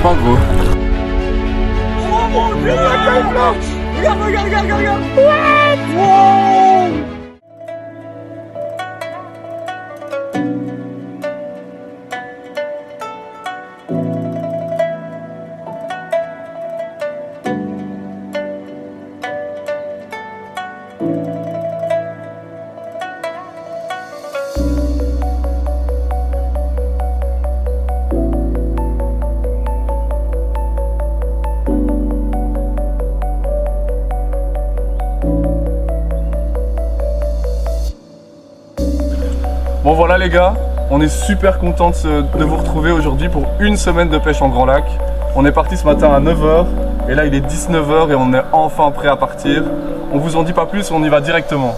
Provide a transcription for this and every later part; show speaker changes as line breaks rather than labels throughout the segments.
pas gros.
Oh mon dieu, regarde, regarde. What? Wow.
Bon voilà les gars, on est super content de vous retrouver aujourd'hui pour une semaine de pêche en Grand Lac. On est parti ce matin à 9 h et là il est 19 h et on est enfin prêt à partir. On vous en dit pas plus, on y va directement.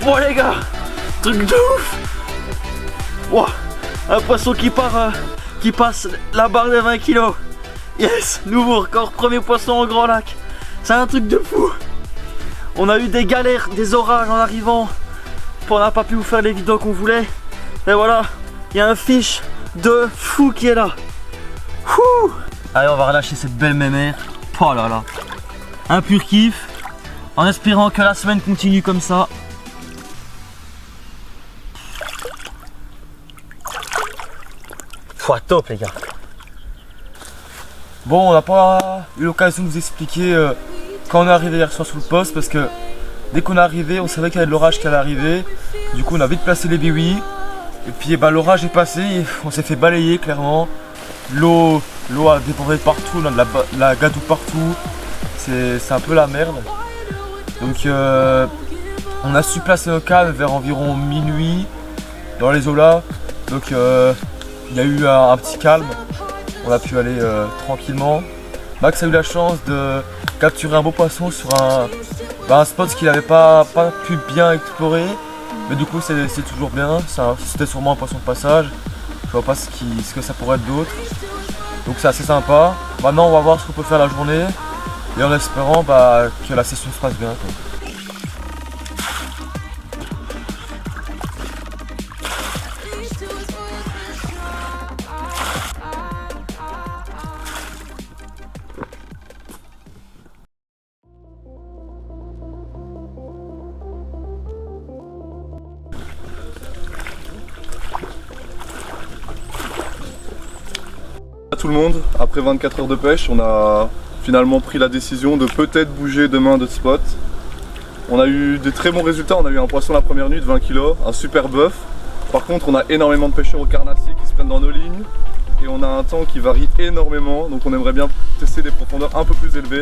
Bon les gars, truc de ouf. Wow, un poisson qui passe la barre de 20 kg. Yes, nouveau record, premier poisson en Grand Lac. C'est un truc de fou. On a eu des galères, des orages en arrivant. On n'a pas pu vous faire les vidéos qu'on voulait. Et voilà, il y a un fish de fou qui est là. Wouh. Allez, on va relâcher cette belle mémère. Oh là là, un pur kiff. En espérant que la semaine continue comme ça. Top les gars. Bon, on n'a pas eu l'occasion de vous expliquer quand on est arrivé hier soir sur le poste, parce que dès qu'on est arrivé on savait qu'il y avait de l'orage qui allait arriver. Du coup on a vite placé les biouis et puis l'orage est passé et on s'est fait balayer clairement. L'eau a débordé partout, on a de la gadoue partout, c'est un peu la merde. Donc on a su placer un calme vers environ minuit dans les eaux là. Donc il y a eu un petit calme, on a pu aller tranquillement. Max a eu la chance de capturer un beau poisson sur un spot qu'il n'avait pas pu bien explorer. Mais du coup c'est toujours bien, c'était sûrement un poisson de passage. Je vois pas ce que ça pourrait être d'autre. Donc c'est assez sympa. Maintenant on va voir ce qu'on peut faire la journée. Et en espérant que la session se passe bien, quoi.
Tout le monde, après 24 heures de pêche, on a finalement pris la décision de peut-être bouger demain de spot. On a eu des très bons résultats, on a eu un poisson la première nuit de 20 kg, un super bœuf. Par contre on a énormément de pêcheurs au carnassier qui se prennent dans nos lignes et on a un temps qui varie énormément, donc on aimerait bien tester des profondeurs un peu plus élevées.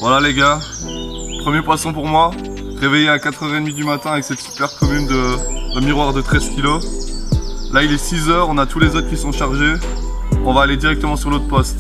Voilà les gars, premier poisson pour moi. Réveillé à 4h30 du matin avec cette super commune de miroir de 13 kg. Là il est 6h, on a tous les autres qui sont chargés. On va aller directement sur l'autre poste.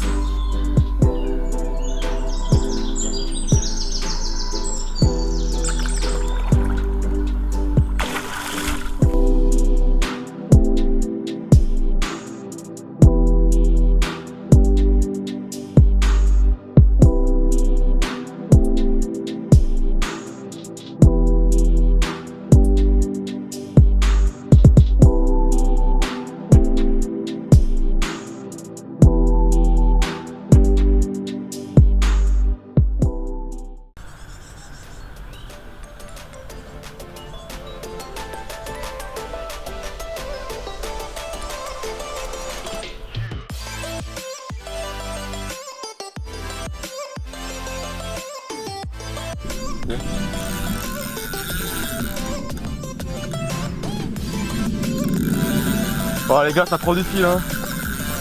Bon les gars, ça prend du fil hein.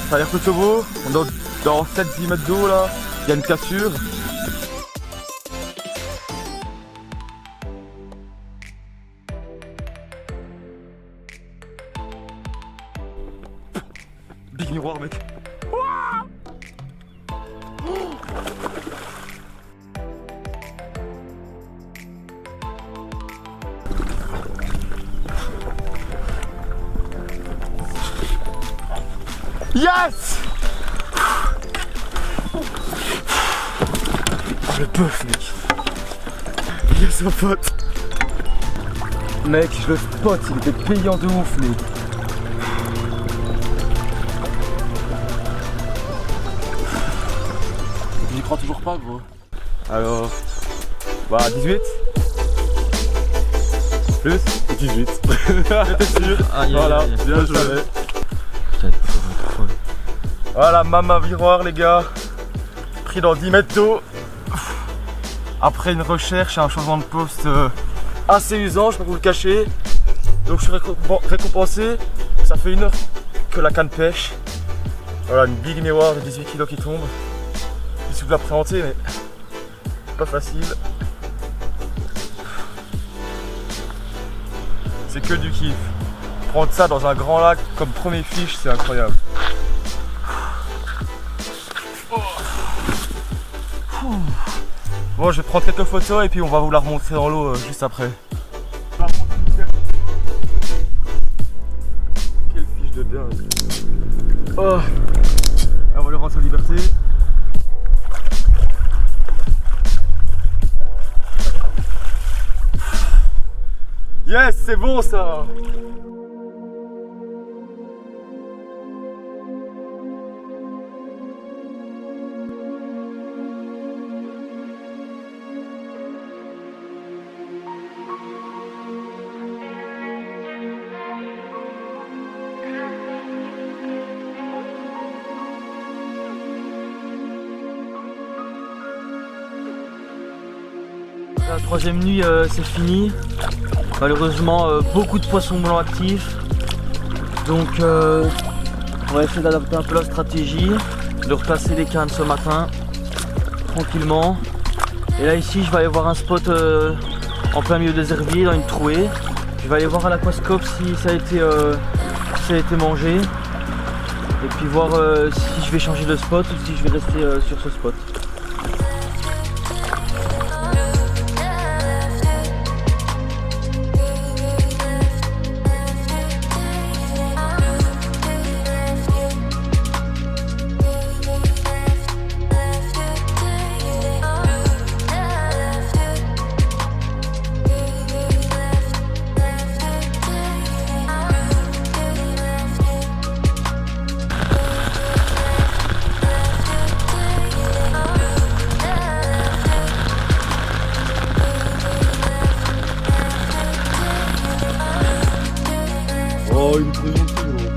Ça a l'air plutôt beau. On est dans 7-10 mètres d'eau là. Il y a une cassure. Big miroir mec. Yes! Le bœuf mec. Yes mon pote. Mec, je le spot, il était payant de ouf mec. J'y crois toujours pas gros. Alors, voilà 18. Plus 18. J'étais sûr. Voilà, bien joué. Voilà, mama miroir les gars, pris dans 10 mètres d'eau. Après une recherche et un changement de poste assez usant, je peux vous le cacher. Donc je suis récompensé, ça fait 1 heure que la canne pêche. Voilà, une big miroir de 18 kg qui tombe. Je suis de l'appréhender mais pas facile. C'est que du kiff. Prendre ça dans un grand lac comme premier fiche, c'est incroyable. Bon, je vais prendre quelques photos et puis on va vous la remontrer dans l'eau juste après. Quelle fiche de dingue. Oh. On va lui rentrer en liberté. Yes, c'est bon ça.
La troisième nuit, c'est fini. Malheureusement, beaucoup de poissons blancs actifs. Donc, on va essayer d'adapter un peu la stratégie, de replacer les cannes ce matin, tranquillement. Et là, ici, je vais aller voir un spot en plein milieu des herbiers, dans une trouée. Je vais aller voir à l'aquascope si ça a été mangé. Et puis voir si je vais changer de spot ou si je vais rester sur ce spot.
Oh, il est très gentil, gros.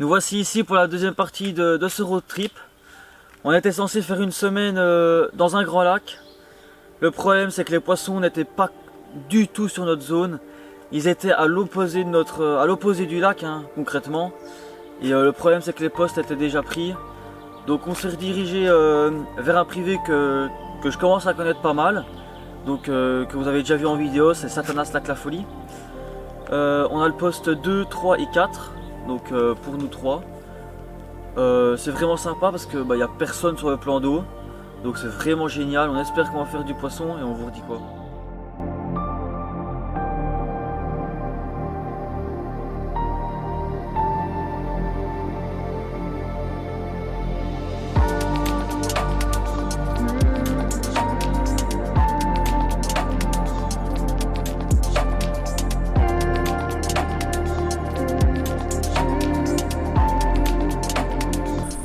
Nous voici ici pour la deuxième partie de ce road trip. On était censé faire une semaine dans un grand lac. Le problème c'est que les poissons n'étaient pas du tout sur notre zone. Ils étaient à l'opposé du lac hein, concrètement. Et le problème c'est que les postes étaient déjà pris. Donc on s'est redirigé vers un privé que je commence à connaître pas mal. Donc que vous avez déjà vu en vidéo, c'est Satanas Lac La Folie. On a le poste 2, 3 et 4. Donc pour nous 3. C'est vraiment sympa parce que y a personne sur le plan d'eau. Donc c'est vraiment génial. On espère qu'on va faire du poisson et on vous redit quoi.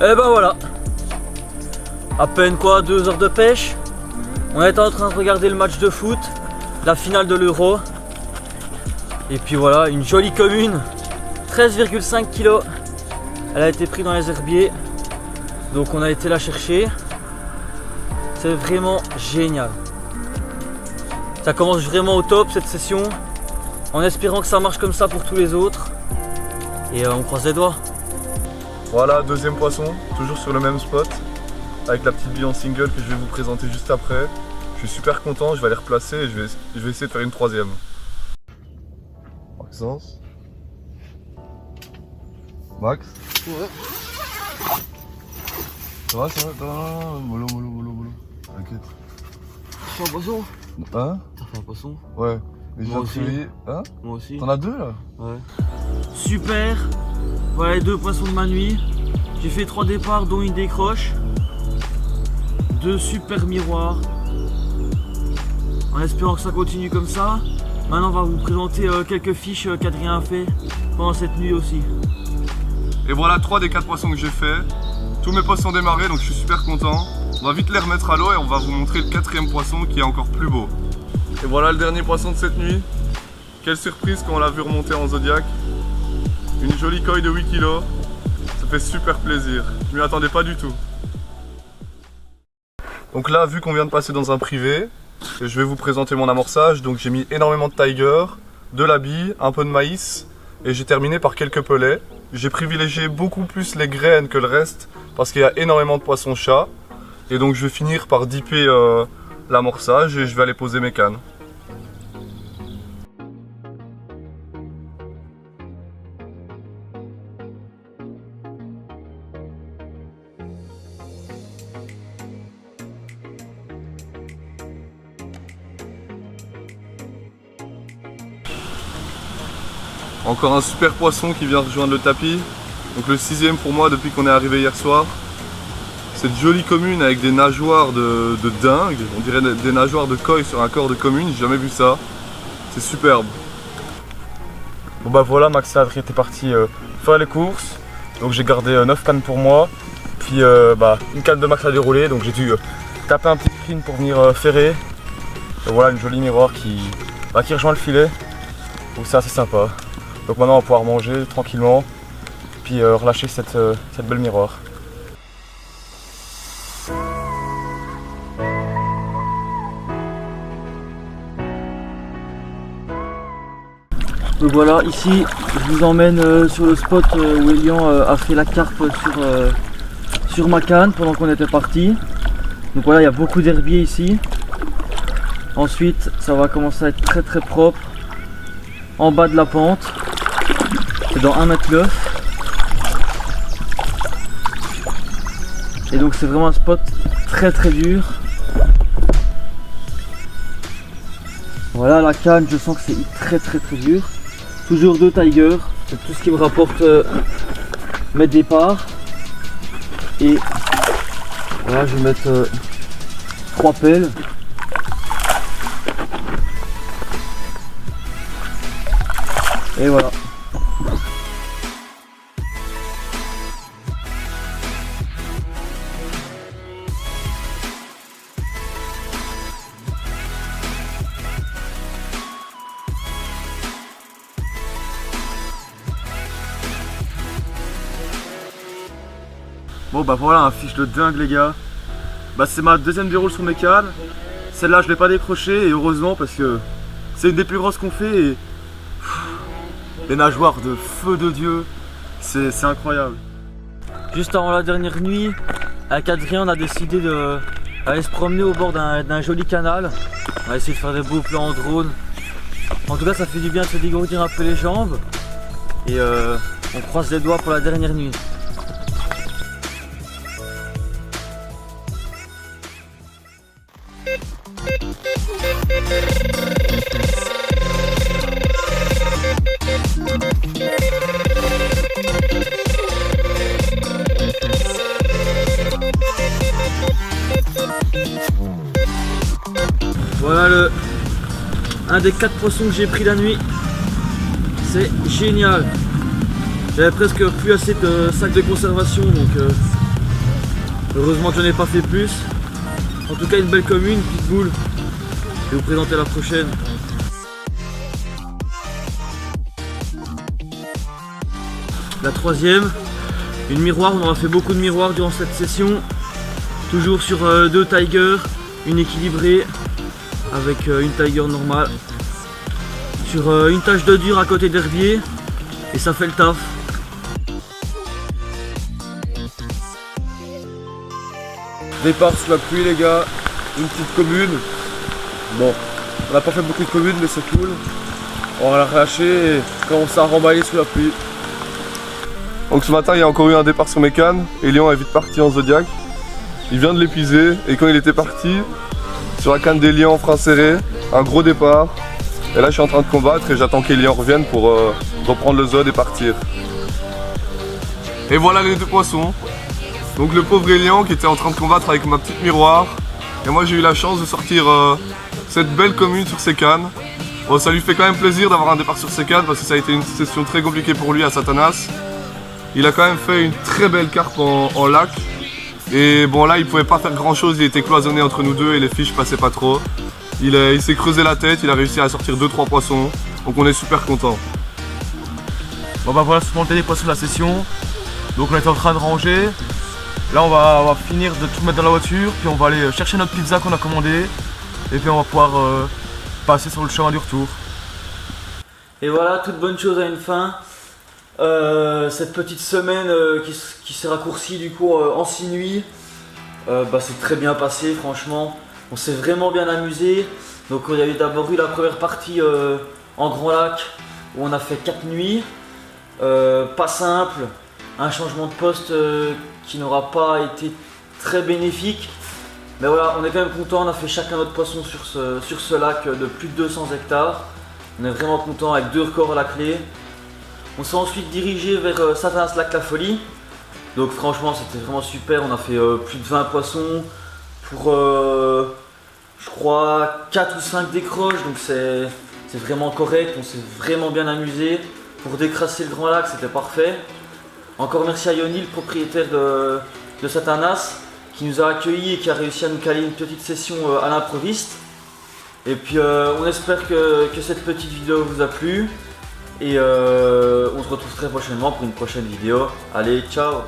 Et ben voilà, à peine quoi 2 heures de pêche. On était en train de regarder le match de foot, la finale de l'Euro. Et puis voilà, une jolie commune, 13,5 kg. Elle a été prise dans les herbiers, donc on a été la chercher. C'est vraiment génial. Ça commence vraiment au top cette session, en espérant que ça marche comme ça pour tous les autres. Et on croise les doigts.
Voilà, deuxième poisson, toujours sur le même spot, avec la petite bille en single que je vais vous présenter juste après. Je suis super content, je vais aller replacer et je vais essayer de faire une troisième. Maxence. Max.
Ouais.
Ça va, mollo. T'inquiète.
T'as fait un poisson?
Hein?
T'as fait un poisson?
Ouais. Et je viens de
aussi.
réveiller. Hein?
Moi aussi.
T'en as 2 là?
Ouais. Super. Voilà les 2 poissons de ma nuit. J'ai fait 3 départs dont une décroche. 2 super miroirs. En espérant que ça continue comme ça. Maintenant on va vous présenter quelques fiches qu'Adrien a fait pendant cette nuit aussi.
Et voilà 3 des 4 poissons que j'ai fait. Tous mes poissons ont démarré donc je suis super content. On va vite les remettre à l'eau et on va vous montrer le 4e poisson qui est encore plus beau. Et voilà le dernier poisson de cette nuit. Quelle surprise quand on l'a vu remonter en Zodiac. Une jolie coille de 8 kg. Ça fait super plaisir. Je m'y attendais pas du tout. Donc là, vu qu'on vient de passer dans un privé, je vais vous présenter mon amorçage. Donc j'ai mis énormément de tiger, de la bille, un peu de maïs et j'ai terminé par quelques pelets. J'ai privilégié beaucoup plus les graines que le reste parce qu'il y a énormément de poissons-chats. Et donc je vais finir par dipper l'amorçage et je vais aller poser mes cannes. Encore un super poisson qui vient rejoindre le tapis. Donc le 6e pour moi depuis qu'on est arrivé hier soir. Cette jolie commune avec des nageoires de dingue. On dirait des nageoires de koi sur un corps de commune. J'ai jamais vu ça. C'est superbe.
Bon bah voilà, Max et Adrien étaient partis faire les courses. Donc j'ai gardé 9 cannes pour moi. Puis une canne de Max a déroulé. Donc j'ai dû taper un petit sprint pour venir ferrer. Et voilà une jolie miroir qui rejoint le filet. Donc c'est assez sympa. Donc maintenant on va pouvoir manger tranquillement, puis relâcher cette belle miroir.
Donc voilà, ici je vous emmène sur le spot où Elian a fait la carpe sur ma canne pendant qu'on était parti. Donc voilà, il y a beaucoup d'herbiers ici. Ensuite ça va commencer à être très très propre en bas de la pente. C'est dans 1 mètre l'œuf. Et donc c'est vraiment un spot très très dur. Voilà la canne, je sens que c'est très très très dur. Toujours 2 tigers, c'est tout ce qui me rapporte mes départs. Et voilà, je vais mettre 3 pelles. Et voilà.
Bon bah voilà, un fiche de dingue les gars. Bah c'est ma deuxième déroule sur mes cannes. Celle-là je l'ai pas décrochée et heureusement parce que c'est une des plus grosses qu'on fait et les nageoires de feu de Dieu, c'est incroyable.
Juste avant la dernière nuit, avec Adrien on a décidé d'aller se promener au bord d'un joli canal. On va essayer de faire des beaux plans en drone. En tout cas ça fait du bien de se dégourdir un peu les jambes. Et on croise les doigts pour la dernière nuit. Voilà un des 4 poissons que j'ai pris la nuit. C'est génial. J'avais presque plus assez de sacs de conservation donc heureusement que j'en ai pas fait plus. En tout cas une belle commune, une petite boule. Je vais vous présenter la prochaine. La troisième, une miroir. On aura fait beaucoup de miroirs durant cette session. Toujours sur 2 tigers, une équilibrée avec une tiger normale. Sur une tache de dur à côté d'herbier et ça fait le taf.
Départ sous la pluie les gars, une petite commune. Bon, on n'a pas fait beaucoup de communes mais c'est cool. On va la relâcher et commencer à remballer sous la pluie.
Donc ce matin il y a encore eu un départ sur mes cannes et Léon est vite parti en Zodiac. Il vient de l'épuiser et quand il était parti, sur la canne d'Elian en frein serré, un gros départ. Et là je suis en train de combattre et j'attends qu'Elian revienne pour reprendre le Zod et partir. Et voilà les 2 poissons. Donc le pauvre Elian qui était en train de combattre avec ma petite miroir. Et moi j'ai eu la chance de sortir cette belle commune sur ses cannes. Bon, ça lui fait quand même plaisir d'avoir un départ sur ses cannes parce que ça a été une session très compliquée pour lui à Satanas. Il a quand même fait une très belle carpe en lac. Et bon là il pouvait pas faire grand chose, il était cloisonné entre nous deux et les fiches passaient pas trop. Il s'est creusé la tête, il a réussi à sortir 2-3 poissons. Donc on est super content.
Bon bah voilà, c'est les poissons de la session. Donc on est en train de ranger. Là on va finir de tout mettre dans la voiture, puis on va aller chercher notre pizza qu'on a commandée. Et puis on va pouvoir passer sur le chemin du retour.
Et voilà, toute bonne chose a une fin. Cette petite semaine qui s'est raccourcie du coup en 6 nuits, c'est très bien passé franchement. On s'est vraiment bien amusé. Donc il y a eu d'abord la première partie en Grand Lac où on a fait 4 nuits. Pas simple, un changement de poste qui n'aura pas été très bénéfique. Mais voilà, on est quand même content, on a fait chacun notre poisson sur ce lac de plus de 200 hectares. On est vraiment content avec 2 records à la clé. On s'est ensuite dirigé vers Satanas Lac La Folie. Donc franchement c'était vraiment super, on a fait plus de 20 poissons pour je crois 4 ou 5 décroches, donc c'est vraiment correct, on s'est vraiment bien amusé. Pour décrasser le Grand Lac c'était parfait. Encore merci à Yoni, le propriétaire de Satanas, qui nous a accueillis et qui a réussi à nous caler une petite session à l'improviste. Et puis on espère que cette petite vidéo vous a plu. Et on se retrouve très prochainement pour une prochaine vidéo. Allez, ciao!